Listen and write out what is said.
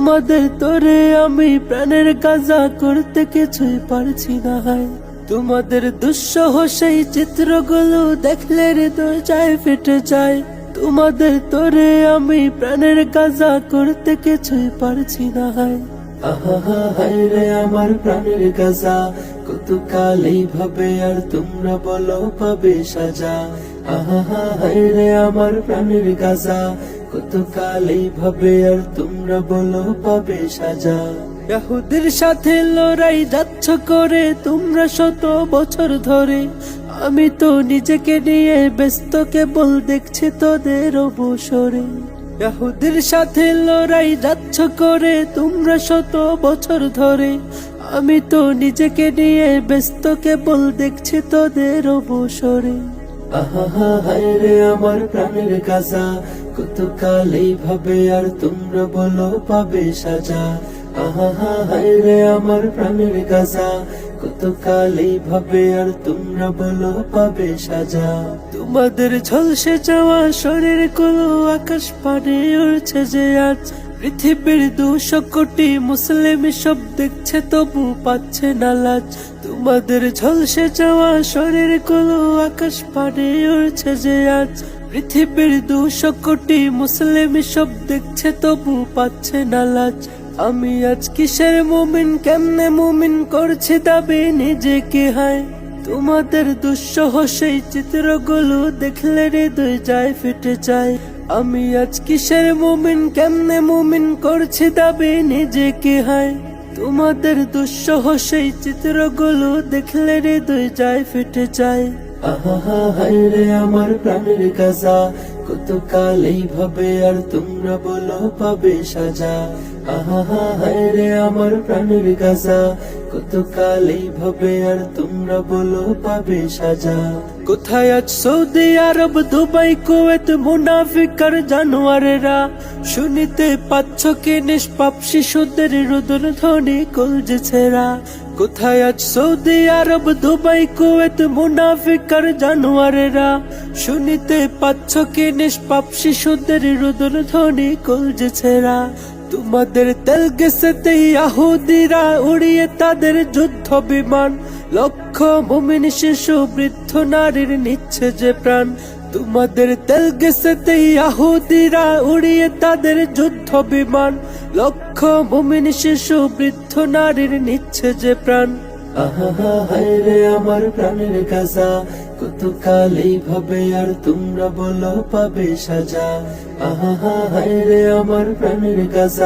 তোমাদের তোরে আমি প্রাণের কাজা করতে কিছুই পারছি না হায়। তোমাদের দুঃসহ সেই চিত্রগুলো দেখলে হৃদয় চায় ফেটে যায়। তোমাদের তোরে আমি প্রাণের কাজা করতে কিছুই পারছি না হায়। আহা হায় রে আমার প্রাণের গাজা, কতকাল এইভাবে আর তোমরা বলো পাবে সাজা। আহা হায় রে আমার প্রাণের গাজা, কতকাল এইভাবে আর তোমরা বলো পাবে সাজা। ইহুদির সাথে লড়াই যাচ্ছ করে তোমরা শত বছর ধরে, আমি তো নিজেকে নিয়ে ব্যস্ত কেবল দেখছি তোদের অবসরে। ইহুদির সাথে লড়াই যাচ্ছ করে তোমরা শত বছর ধরে, আমি তো নিজেকে নিয়ে ব্যস্ত কেবল দেখছি তোদের অবসরে। আহা হায় রে আমার প্রাণের গাজা, কতকাল এইভাবে আর তোমরা বলো পাবে সাজা। আহা হায় রে আমার প্রাণের গাজা, কতকাল এইভাবে আর তোমরা বলো পাবে সাজা। তোমাদের ঝলসে যাওয়া শরীর গুলো আকাশ পানে উড়ছে যে আজ, পৃথিবীর 200 কোটি মুসলিম সব দেখছে তবু পাচ্ছে না লাজ। তোমাদের ঝলসে যাওয়া শরীর গুলো আকাশ পানে উড়ছে যে আজ, পৃথিবীর 200 কোটি মুসলিম সব দেখছে তবু পাচ্ছে না লাজ। আমি আজ কিসের মুমিন, কেমনে মুমিন করছি দাবি নিজেকে হায়। তোমাদের দুঃসহ সেই চিত্রগুলো দেখলে হৃদয় যায় ফেটে যায়। আমি আজ কিসের মুমিন, কেমনে মুমিন করছি দাবি নিজেকে হায়। তোমাদের দুঃসহ সেই চিত্রগুলো দেখলে হৃদয় যায় ফেটে যায়। আহা হায় রে আমার প্রাণের গাজা, কতকাল এইভাবে আর তোমরা বলো পাবে সাজা। আহা হায় রে আমার প্রাণের গাজা, কতকাল এইভাবে আর তোমরা বলো পাবে সাজা। কোথায় আজ সৌদি আরব, দুবাই, কুয়েত মুনাফিক আর জানোয়ারেরা, শুনিতে পাচ্ছ কি নিষ্পাপ শিশুদের রুদন ধ্বনি কলজে ছেঁড়া। কোথায় আজ সৌদি আরব, দুবাই, কুয়েত মুনাফিক আর জানোয়ারেরা, শুনিতে পাচ্ছ কি নিষ্পাপ শিশুদের রুদন ধ্বনি কলজে ছেঁড়া। তোমাদের তেল গেছেতে ইহুদিরা উড়িয়ে তাদের যুদ্ধ বিমান, লক্ষ মুমিন শিশু বৃদ্ধ নারীর নিচ্ছে যে প্রাণ। তোমাদের তেল গেছেতে ইহুদিরা উড়িয়ে তাদের যুদ্ধ বিমান, লক্ষ মুমিন শিশু বৃদ্ধ নারীর নিচ্ছে যে প্রাণ। আহা হায় রে আমার প্রাণের গাজা, কতকাল এইভাবে আর তোমরা বলো পাবে সাজা। আহা হায় রে আমার প্রাণের গাজা।